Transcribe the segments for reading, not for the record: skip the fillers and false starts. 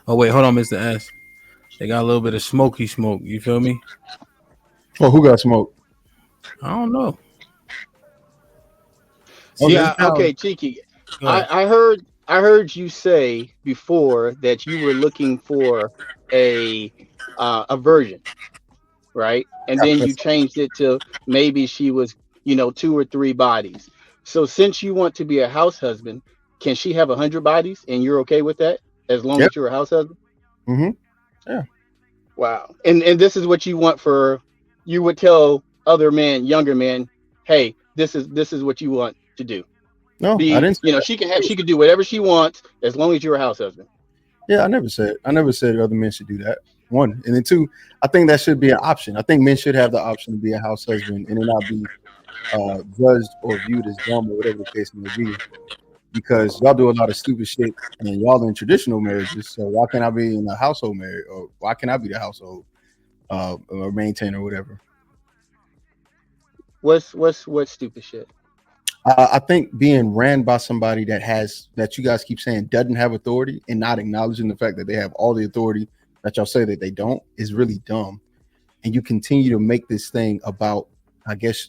Oh wait, hold on, Mr. S. They got a little bit of smoky smoke. You feel me? Oh, who got smoked? I don't know. Okay. See, See, this how. okay, Cheeky, Go ahead. I heard you say before that you were looking for a a virgin, right? And then you changed it to maybe she was, two or three bodies. So since you want to be a house husband, can she have 100 bodies, and you're okay with that as long Yep. as you're a house husband? Mm-hmm. Yeah. Wow. And this is what you want for, you would tell other men, younger men, hey, this is what you want to do. No, I Be, didn't say that. she could do whatever she wants as long as you're a house husband. Yeah, I never said other men should do that. One, and then two, I think that should be an option. I think men should have the option to be a house husband and then not be judged or viewed as dumb or whatever the case may be. Because y'all do a lot of stupid shit and y'all in traditional marriages. So why can't I be in a household marriage, or why can't I be the household or maintainer or whatever? What's stupid shit? I think being ran by somebody that you guys keep saying doesn't have authority and not acknowledging the fact that they have all the authority that y'all say that they don't is really dumb. And you continue to make this thing about, I guess,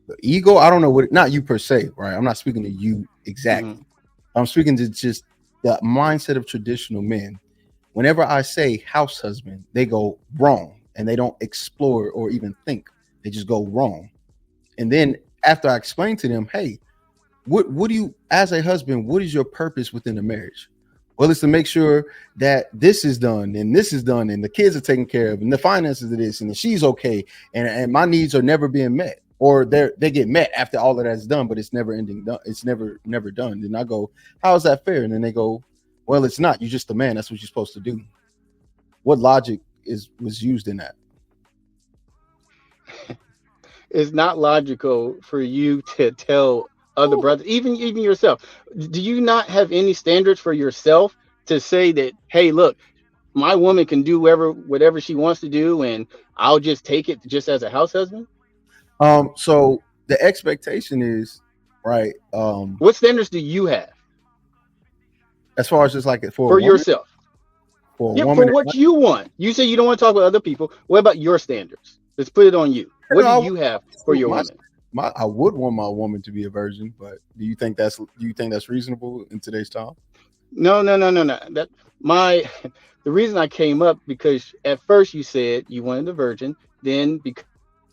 the ego. I don't know what, not you per se, right? I'm not speaking to you Hmm. exactly. I'm speaking to just the mindset of traditional men. Whenever I say house husband, they go wrong and they don't explore or even think. They just go wrong. And then after I explain to them, hey, what do you, as a husband, what is your purpose within the marriage? Well, it's to make sure that this is done and this is done and the kids are taken care of and the finances of this and she's okay and my needs are never being met, or they get met after all of that's done, but it's never ending done. It's never done. And I go, how is that fair? And then they go, well, it's not. You're just a man. That's what you're supposed to do. What logic was used in that? It's not logical for you to tell other brothers, even yourself. Do you not have any standards for yourself to say that, hey, look, my woman can do whatever she wants to do, and I'll just take it just as a house husband? So the expectation is right. What standards do you have As far as just like for a for woman, yourself? for a Yeah, for woman, what you want. You say you don't want to talk about other people. What about your standards? Let's put it on you. What do I, you have for your woman? I would want my woman to be a virgin, but do you think that's reasonable in today's time? No, no, no, no, no. That my the reason I came up, because at first you said you wanted a virgin, then because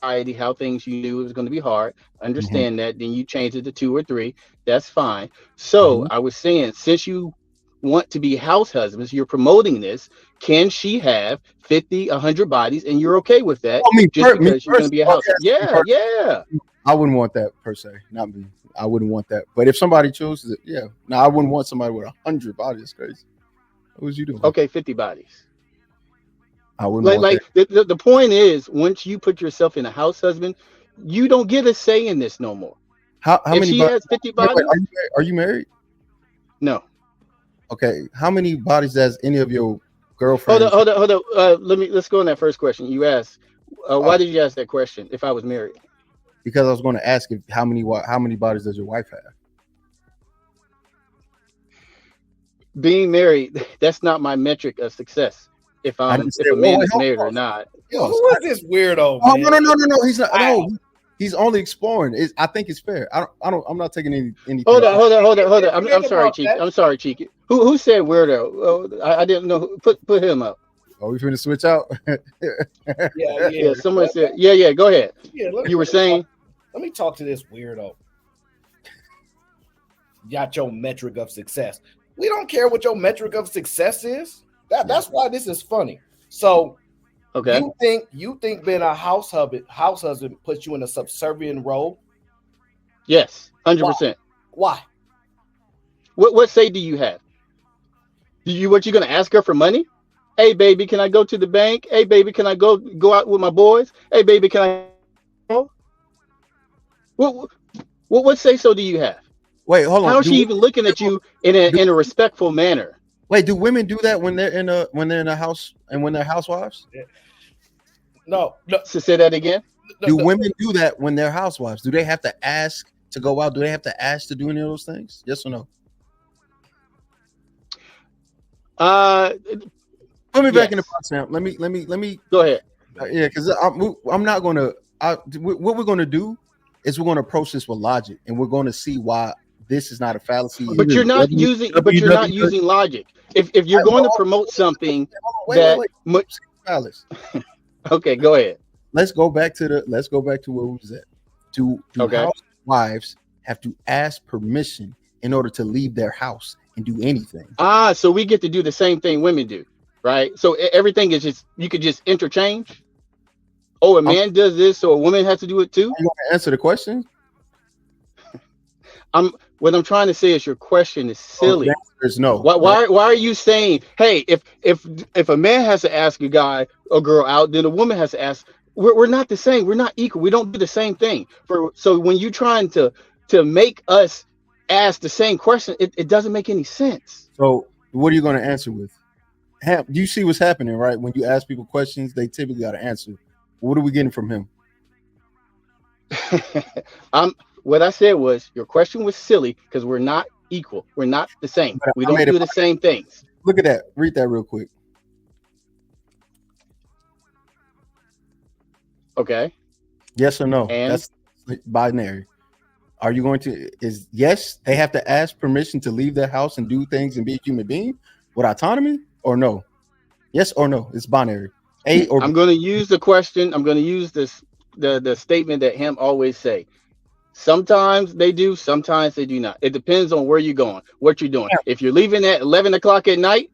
society, how things, you knew it was going to be hard. Hmm. Understand that. Then you changed it to two or three. That's fine. So Hmm. I was saying, since you want to be house husbands, you're promoting this. Can she have 50, 100 bodies, and you're okay with that Well, just me because you're going to personally, be a house? Yeah, yeah. I wouldn't want that per se. Not me. I wouldn't want that. But if somebody chooses it, yeah. Now I wouldn't want somebody with 100 bodies. It's crazy. What was you doing? Okay, 50 bodies. I wouldn't Like want that. like the point is, once you put yourself in a house husband, you don't get a say in this no more. How If many she bodies? has 50 Wait, bodies, are you married? no. Okay. How many bodies does any of your Hold on, girlfriends? hold on, hold on. Let's go on that first question you asked. Oh, Why did you ask that question? If I was married, because I was going to ask if how many bodies does your wife have? being married, that's not my metric of success. If I didn't say. if a Whoa, man wait, is hold married or on. not. Yo, Pause. who is this weirdo, Oh, no, man? no, no, no, no. He's not. Wow. No, he's only exploring. I think it's fair. I don't. I'm not taking anything Hold on, from. hold on, hold on, hold on. It I'm ain't sorry, about Cheeky. that. I'm sorry, Cheeky. Who said weirdo? Oh, I didn't know. Put him up. Are we finna switch out? Yeah, Yeah, yeah. someone said. Yeah, yeah. Go ahead. Yeah, You were saying. let me talk to this weirdo. Got your metric of success. We don't care what your metric of success is. That's why this is funny. So Okay. you think being a house husband puts you in a subservient role? Yes. Why? 100%. Why? What say do you have? What you gonna ask her for money? Hey baby, can I go to the bank? Hey baby, can I go out with my boys? Hey baby, can I? What what say so do you have? Wait, hold How on. is she even looking at you in Do a respectful manner? wait? Do women do that when they're in a house and when they're housewives? No, no, So say that again. no, Do no. women do that when they're housewives? Do they have to ask to go out? Do they have to ask to do any of those things? Yes or no? Put me back in the Yes. box, Sam. Let me. Go ahead. Yeah, because I'm not gonna. What we're gonna do is we're gonna approach this with logic, and we're gonna see why this is not a fallacy. But you're not using logic. If you're going to promote something that fallacy. Okay, go ahead. Let's go back to where we was at. Do housewives have to ask permission in order to leave their house and do anything? So we get to do the same thing women do, right? So everything is just, you could just interchange. Oh, a man does this, so a woman has to do it too. You want to answer the question? What I'm trying to say is your question is silly. The answer is no. Why are you saying, hey, if a man has to ask a guy or girl out, then a woman has to ask? We're not the same. We're not equal. We don't do the same thing. So when you're trying to make us ask the same question, it doesn't make any sense. So what are you going to answer with? Do you see what's happening, right? When you ask people questions, they typically got to answer. What are we getting from him? What I said was your question was silly because we're not equal. We're not the same. We don't do the same things. Look at that. Read that real quick. Okay. Yes or no? And that's binary. Are you going to yes, they have to ask permission to leave their house and do things and be a human being with autonomy, or no? Yes or no? It's binary. A or B. I'm going to use the question. I'm going to use the statement that him always say. Sometimes they do, sometimes they do not. It depends on where you're going, what you're doing. Yeah. If you're leaving at 11 o'clock at night,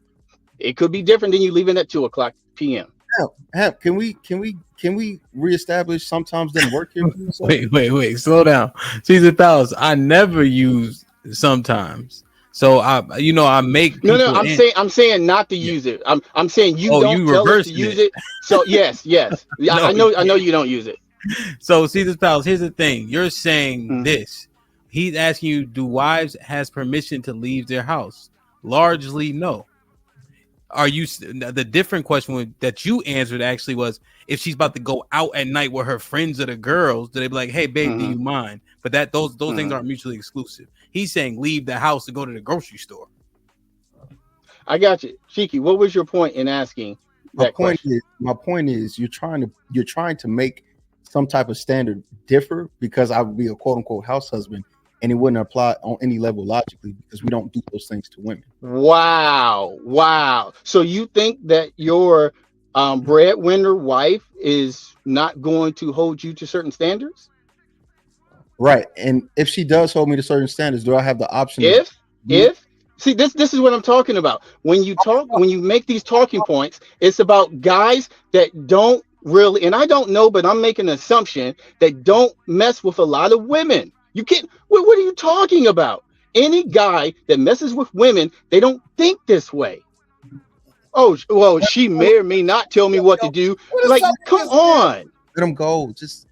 it could be different than you leaving at 2 o'clock p.m. Can we reestablish sometimes doesn't work here? Wait, slow down. Caesar Palace, I never use sometimes. So I make no. I'm saying not to use it. I'm saying you don't tell us to use it. So yes. No, I know you don't use it. So Caesar's Palace, here's the thing. You're saying this. He's asking you, do wives has permission to leave their house? Largely no. Are you the different question that you answered actually was if she's about to go out at night with her friends or the girls, do they be like, hey babe, do you mind? But those things aren't mutually exclusive. He's saying leave the house to go to the grocery store. I got you. Shiki, what was your point in asking that question? My point is you're trying to make some type of standard differ because I would be a quote unquote house husband and it wouldn't apply on any level logically because we don't do those things to women. Wow. So you think that your breadwinner wife is not going to hold you to certain standards? Right. And if she does hold me to certain standards, do I have the option? See, this is what I'm talking about. When you make these talking points, it's about guys that don't really, and I don't know, but I'm making an assumption that don't mess with a lot of women. You can't. What are you talking about? Any guy that messes with women, they don't think this way. Oh, well, she may or may not tell me what to do. Like, come on. Let them go. Just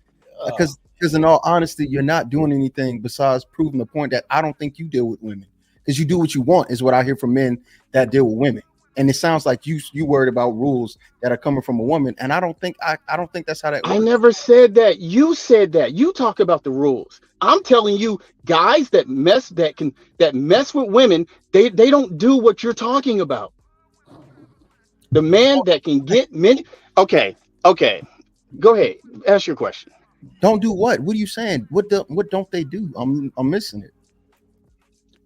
because in all honesty, you're not doing anything besides proving the point that I don't think you deal with women. Because you do what you want is what I hear from men that deal with women. And it sounds like you worried about rules that are coming from a woman. And I don't think that's how that works. I never said that. You said that. You talk about the rules. I'm telling you, guys that mess with women, they don't do what you're talking about. The man that can get men. Okay. Go ahead. Ask your question. Don't do what? What are you saying? What don't they do? I'm missing it.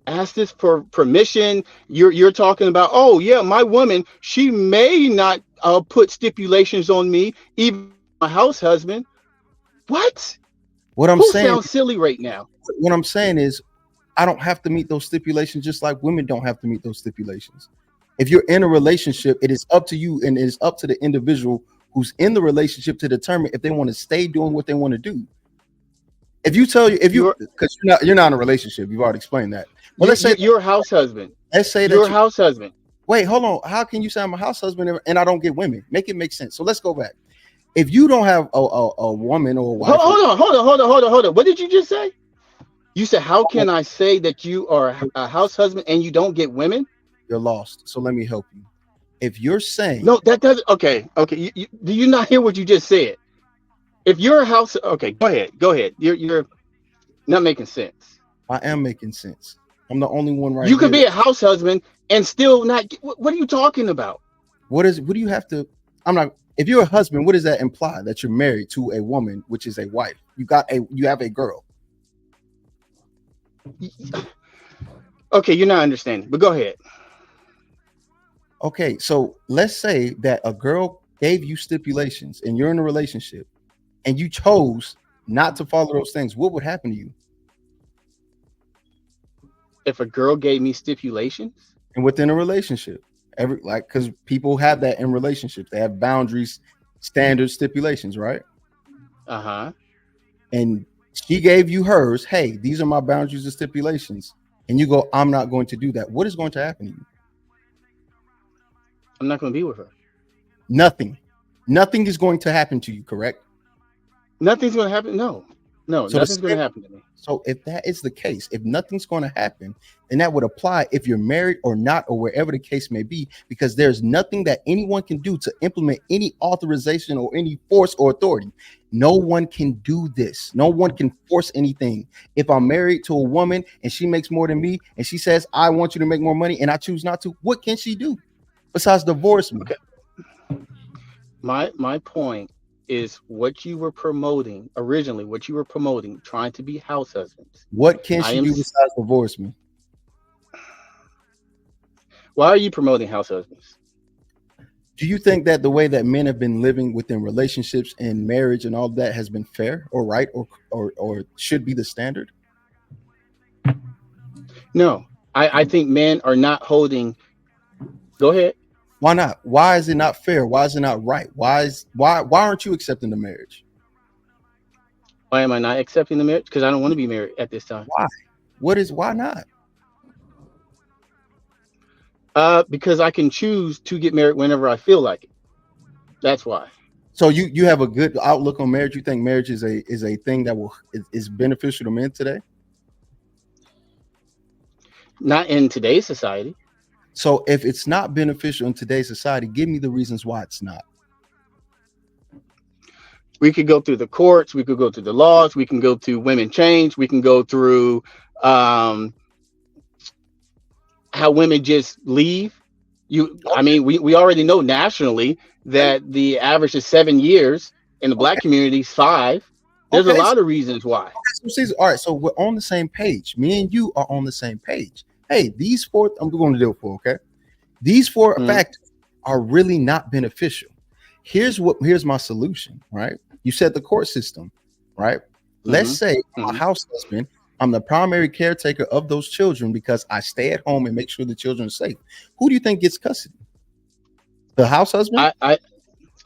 Ask this for permission. You're talking about, oh yeah, my woman, she may not put stipulations on me, even my house husband. What I'm saying sounds silly right now. What I'm saying is I don't have to meet those stipulations just like women don't have to meet those stipulations. If you're in a relationship, it is up to you and it is up to the individual who's in the relationship to determine if they want to stay doing what they want to do. Because you're not in a relationship, you've already explained that. But let's say you're a house husband. Let's say that you're a house husband. Wait, hold on. How can you say I'm a house husband and I don't get women? Make it make sense. So let's go back. If you don't have a woman or a wife, hold on. What did you just say? You said, how can I say that you are a house husband and you don't get women? You're lost. So let me help you. If you're saying no, that doesn't. Okay. Do you not hear what you just said? If you're a house, okay, go ahead. You're not making sense. I am making sense. I'm the only one right. You could be a house husband and still not. What are you talking about? What do you have to? I'm not. If you're a husband, what does that imply? That you're married to a woman, which is a wife. You have a girl. Okay, you're not understanding, but go ahead. Okay, so let's say that a girl gave you stipulations and you're in a relationship and you chose not to follow those things. What would happen to you? If a girl gave me stipulations, And within a relationship, because people have that in relationships, they have boundaries, standards, stipulations, right? uh-huh. And she gave you hers. Hey, these are my boundaries and stipulations. And you go, I'm not going to do that. What is going to happen to you? I'm not going to be with her. Nothing. Nothing is going to happen to you, correct? Nothing's going to happen. No, So nothing's going to happen to me. So if that is the case, if nothing's going to happen, then that would apply if you're married or not, or wherever the case may be, because there's nothing that anyone can do to implement any authorization or any force or authority. No one can do this. No one can force anything. If I'm married to a woman and she makes more than me and she says, I want you to make more money and I choose not to, what can she do besides divorce me? Okay. My point is what you were promoting originally, trying to be house husbands. What can she do besides divorce me? Why are you promoting house husbands? Do you think that the way that men have been living within relationships and marriage and all that has been fair or right or should be the standard? No, I think men are not holding. Go ahead. Why not? Why is it not fair? Why is it not right? Why aren't you accepting the marriage? Why am I not accepting the marriage? Because I don't want to be married at this time. Why? Why not? Because I can choose to get married whenever I feel like it. That's why. So you have a good outlook on marriage. You think marriage is a thing that is beneficial to men today? Not in today's society. So if it's not beneficial in today's society, give me the reasons why it's not. We could go through the courts. We could go through the laws. We can go through women change. We can go through how women just leave. I mean, we already know nationally that the average is 7 years. In the Black community, 5. There's a lot of reasons why. All right, so we're on the same page. Me and you are on the same page. Hey, these 4, I'm going to do it for, okay? These 4 factors are really not beneficial. Here's my solution, right? You said the court system, right? Let's say a house husband, I'm the primary caretaker of those children because I stay at home and make sure the children are safe. Who do you think gets custody? The house husband?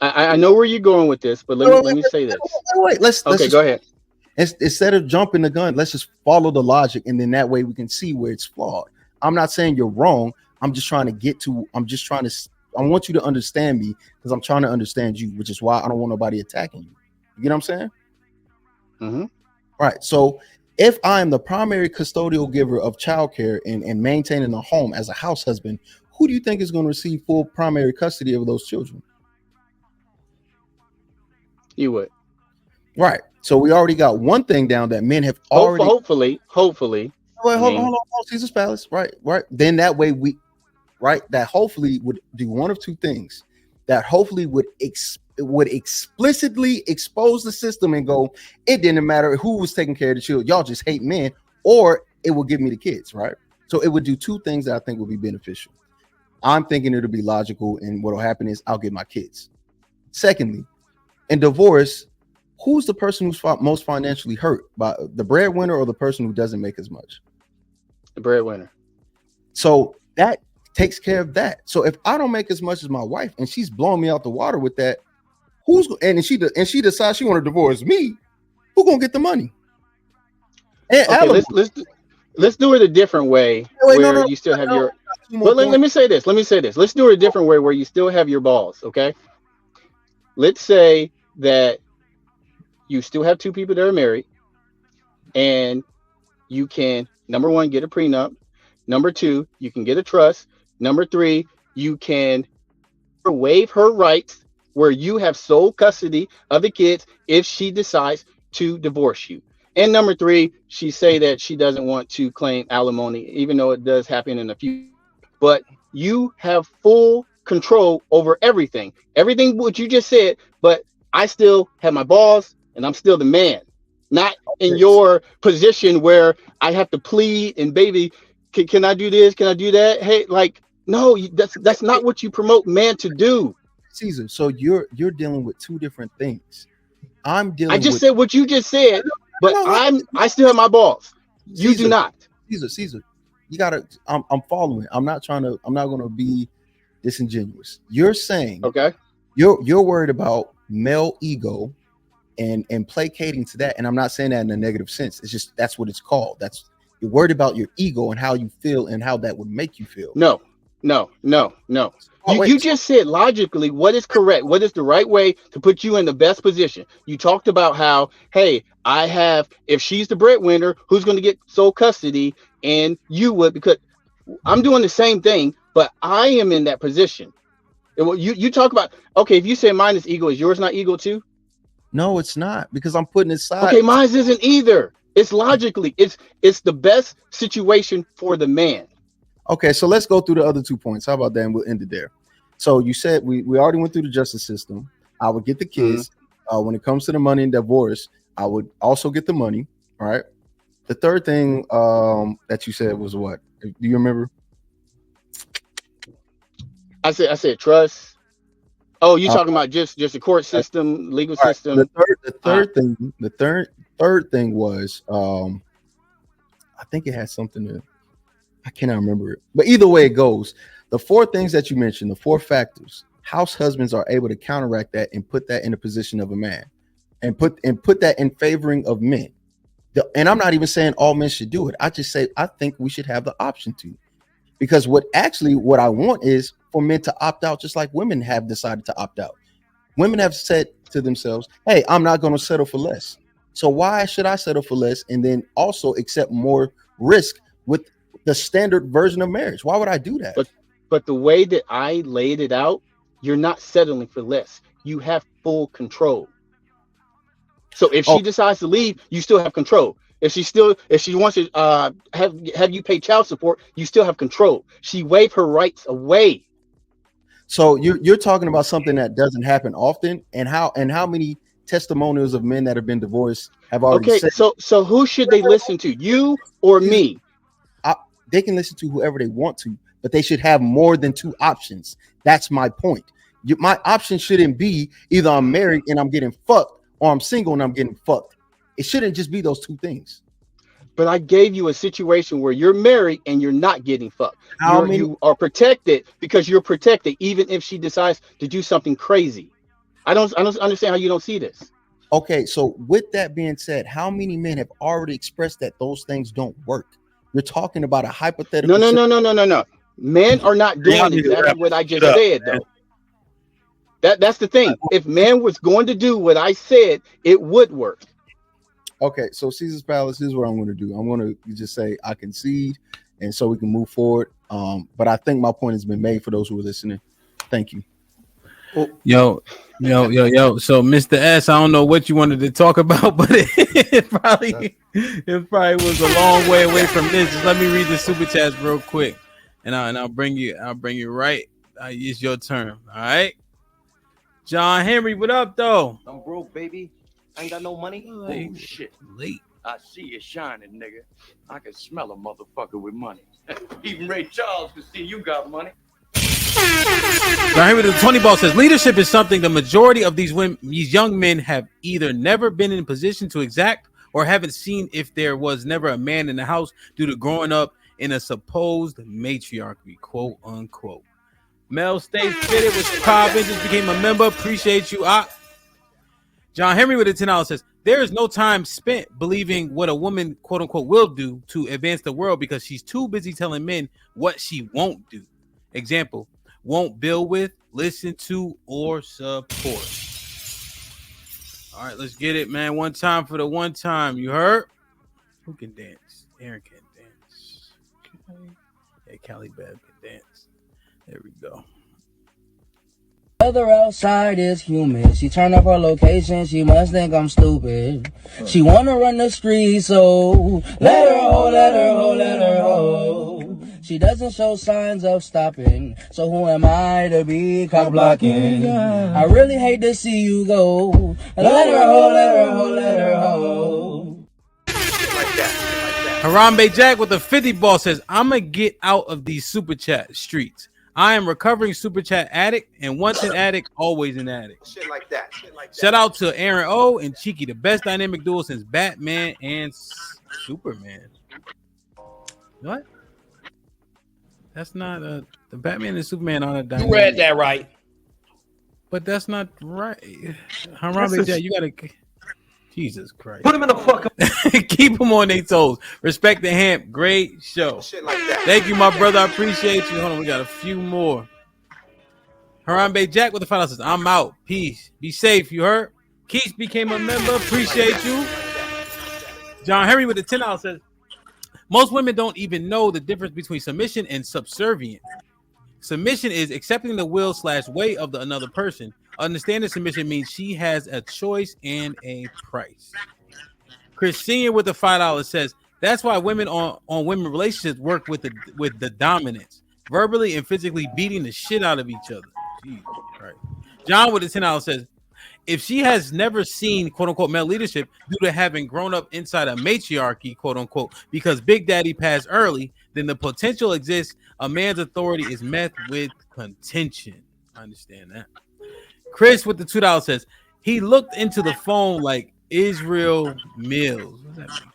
I know where you're going with this, but let me say this. Wait, let's go ahead. Instead of jumping the gun, let's just follow the logic, and then that way we can see where it's flawed. I'm not saying you're wrong. I want you to understand me because I'm trying to understand you, which is why I don't want nobody attacking you. You get what I'm saying? Mm-hmm. Right. So if I am the primary custodial giver of childcare and maintaining the home as a house husband, who do you think is going to receive full primary custody of those children? You would. Right. So we already got one thing down that men have already. Hopefully. Wait, hold on. Caesar's Palace. Right. Then that way that hopefully would do one of 2 things. That hopefully would explicitly expose the system and go, it didn't matter who was taking care of the children. Y'all just hate men, or it will give me the kids. Right. So it would do 2 things that I think would be beneficial. I'm thinking it'll be logical. And what will happen is I'll get my kids. Secondly, in divorce, who's the person who's most financially hurt? By the breadwinner or the person who doesn't make as much? The breadwinner. So that takes care of that. So if I don't make as much as my wife and she's blowing me out the water with that, she decides she want to divorce me, who's gonna get the money? Okay, let's do it a different way. You still have your. Well, let me say this. Let's do it a different way where you still have your balls. Okay. Let's say that you still have 2 people that are married, and you can, number 1, get a prenup. Number 2, you can get a trust. Number 3, you can waive her rights where you have sole custody of the kids if she decides to divorce you. And number 3, she say that she doesn't want to claim alimony, even though it does happen in a few. but you have full control over everything what you just said, but I still have my balls and I'm still the man, not in your position where I have to plead and baby, can I do this, can I do that, hey, like, no, that's not what you promote man to do. Caesar, so you're dealing with two different things. I'm dealing I just with said what you just said, but I still have my balls. You Caesar, do not. Caesar, you gotta. I'm following. I'm not gonna be disingenuous. You're saying Okay. You're worried about male ego and placating to that, and I'm not saying that in a negative sense. It's just that's what it's called. That's you're worried about your ego and how you feel and how that would make you feel. No. You just said logically what is correct, what is the right way to put you in the best position. You talked about how, hey, if she's the breadwinner, who's going to get sole custody, and you would, because I'm doing the same thing, but I am in that position. You talk about, okay, if you say mine is ego, is yours not ego too? No, it's not, because I'm putting it aside. Okay, mine isn't either. It's logically, it's the best situation for the man. Okay, so let's go through the other 2 points. How about that? And we'll end it there. So you said we already went through the justice system. I would get the kids. When it comes to the money and divorce, I would also get the money. All right. The third thing that you said was what? Do you remember? I said trust. Oh, you talking about just the court system, legal system? The third thing was I think it had something to. I cannot remember it, but either way it goes, the 4 things that you mentioned, the 4 factors, house husbands are able to counteract that and put that in the position of a man, and put that in favoring of men. And I'm not even saying all men should do it. I just say I think we should have the option to, because what I want is for men to opt out, just like women have decided to opt out. Women have said to themselves, "Hey, I'm not going to settle for less. So why should I settle for less and then also accept more risk with the standard version of marriage? Why would I do that?" But the way that I laid it out, you're not settling for less. You have full control. So if she decides to leave, you still have control. If she wants to have you pay child support, you still have control. She waived her rights away. So you're talking about something that doesn't happen often, and how many testimonials of men that have been divorced have already said. So who should they listen to, you or me? They can listen to whoever they want to, but they should have more than 2 options. That's my point. My option shouldn't be either I'm married and I'm getting fucked, or I'm single and I'm getting fucked. It shouldn't just be those 2 things. But I gave you a situation where you're married and you're not getting fucked. You are protected because you're protected, even if she decides to do something crazy. I don't understand how you don't see this. Okay, so with that being said, how many men have already expressed that those things don't work? You're talking about a hypothetical. No. Men are not doing exactly what I just said, though. That's the thing. If man was going to do what I said, it would work. Okay, so Caesar's Palace, here's what I'm going to do. I'm going to just say I concede, and so we can move forward. But I think my point has been made for those who are listening. Thank you. Yo. So Mr. S, I don't know what you wanted to talk about, but it probably was a long way away from this. Just let me read the super chats real quick, and I'll bring you right. It's your turn. All right. John Henry, what up though? I'm broke, baby. I ain't got no money. Late. Oh shit. Late. I see you shining, nigga. I can smell a motherfucker with money. Even Ray Charles can see you got money. John Henry, the 20 ball says leadership is something the majority of these young men have either never been in a position to exact or haven't seen if there was never a man in the house due to growing up in a supposed matriarchy, quote unquote. Mel State Fitted with 5 inches became a member. Appreciate you. John Henry with a $10 says there is no time spent believing what a woman, quote unquote, will do to advance the world because she's too busy telling men what she won't do. Example, won't build with, listen to, or support. All right, let's get it, man. One time for the one time. You heard? Who can dance? Aaron can dance. Okay. Yeah, Callie Bab can dance. There we go. Weather outside is humid. She turned up her location. She must think I'm stupid. She wanna run the street, so let her ho, let her ho, let her ho. She doesn't show signs of stopping. So who am I to be cock blocking? I really hate to see you go. Let her ho, let her ho, let her ho. Harambe Jack with the 50 ball says, I'ma get out of these super chat streets. I am recovering super chat addict, and once an addict, always an addict. Shit like that. Shout out to Aaron O and Cheeky, the best dynamic duo since Batman and Superman. What? That's not the Batman and Superman on a dynamic. You read that right. But that's not right. Harambe Jack, you gotta. Jesus Christ. Put him in the fuck up. Keep them on their toes. Respect the Hamp. Great show. Shit like that. Thank you, my brother. I appreciate you. Hold on, we got a few more. Harambe Jack with the final says, I'm out. Peace. Be safe. You heard? Keith became a member. Appreciate you. John Henry with the $10 says, most women don't even know the difference between submission and subservient. Submission is accepting the will / way of the another person. Understanding submission means she has a choice and a price. Chris Senior with the $5 says, that's why women on women relationships work with the dominance, verbally and physically beating the shit out of each other. Jesus Christ. John with the $10 says, if she has never seen quote unquote male leadership due to having grown up inside a matriarchy, quote unquote, because Big Daddy passed early, then the potential exists. A man's authority is met with contention. I understand that. Chris with the $2 says, he looked into the phone like Israel Mills. What does that mean?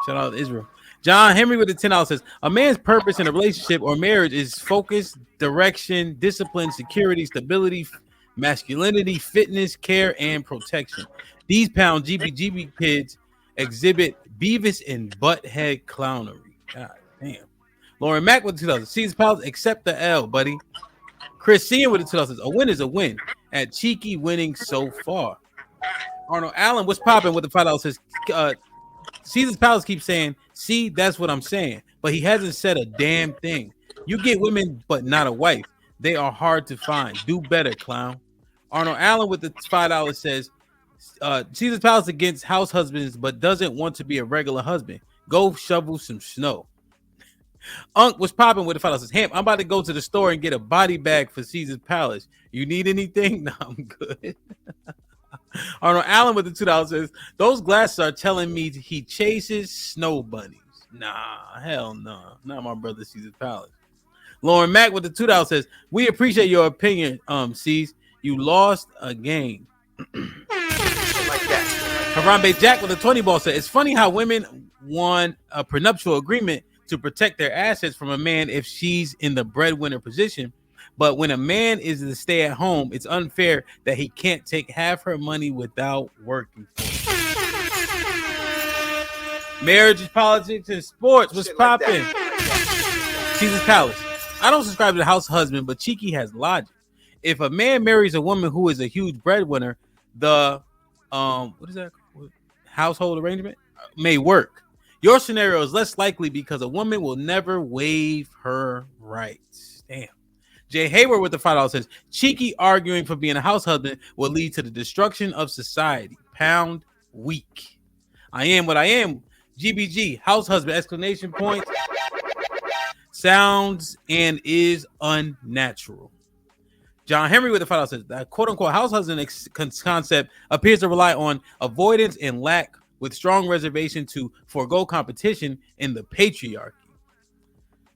Shout out to Israel. John Henry with the $10 says, a man's purpose in a relationship or marriage is focus, direction, discipline, security, stability, masculinity, fitness, care, and protection. These pound GBGB kids exhibit Beavis and Butthead clownery. God damn. Lauren Mack with the $2. Caesar's Palace, accept the L, buddy. Chris Senior with the $2 says, a win is a win. At Cheeky winning so far. Arnold Allen, what's popping with the $5 says, Caesar's Palace keeps saying, see, that's what I'm saying. But he hasn't said a damn thing. You get women, but not a wife. They are hard to find. Do better, clown. Arnold Allen with the $5 says, Caesar's Palace against house husbands, but doesn't want to be a regular husband. Go shovel some snow. Unc was popping with the $5 says, Hamp, I'm about to go to the store and get a body bag for Caesar's Palace. You need anything? No, I'm good. Arnold Allen with the $2 says, those glasses are telling me he chases snow bunnies. Nah, hell no. Not my brother Caesar's Palace. Lauren Mack with the $2 says, we appreciate your opinion, C's. You lost a game. Harambe Jack with a 20 ball said, it's funny how women want a prenuptial agreement to protect their assets from a man if she's in the breadwinner position. But when a man is to stay at home, it's unfair that he can't take half her money without working for it. Marriage, politics, and sports. What's popping? Caesar's Palace. I don't subscribe to the house husband, but Cheeky has logic. If a man marries a woman who is a huge breadwinner, the what is that? Household arrangement may work. Your scenario is less likely because a woman will never waive her rights. Damn. Jay Hayward with the $5 says, Cheeky arguing for being a house husband will lead to the destruction of society. Pound weak. I am what I am. GBG, house husband, exclamation point. Sounds and is unnatural. John Henry with the $5 says, that quote unquote house husband concept appears to rely on avoidance and lack with strong reservation to forego competition in the patriarchy.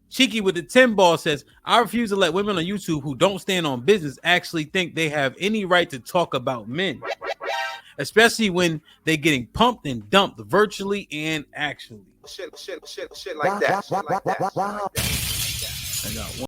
Cheeky with the 10 ball says, I refuse to let women on YouTube who don't stand on business actually think they have any right to talk about men, especially when they're getting pumped and dumped virtually and actually. Shit like that. Shit like that. I got one.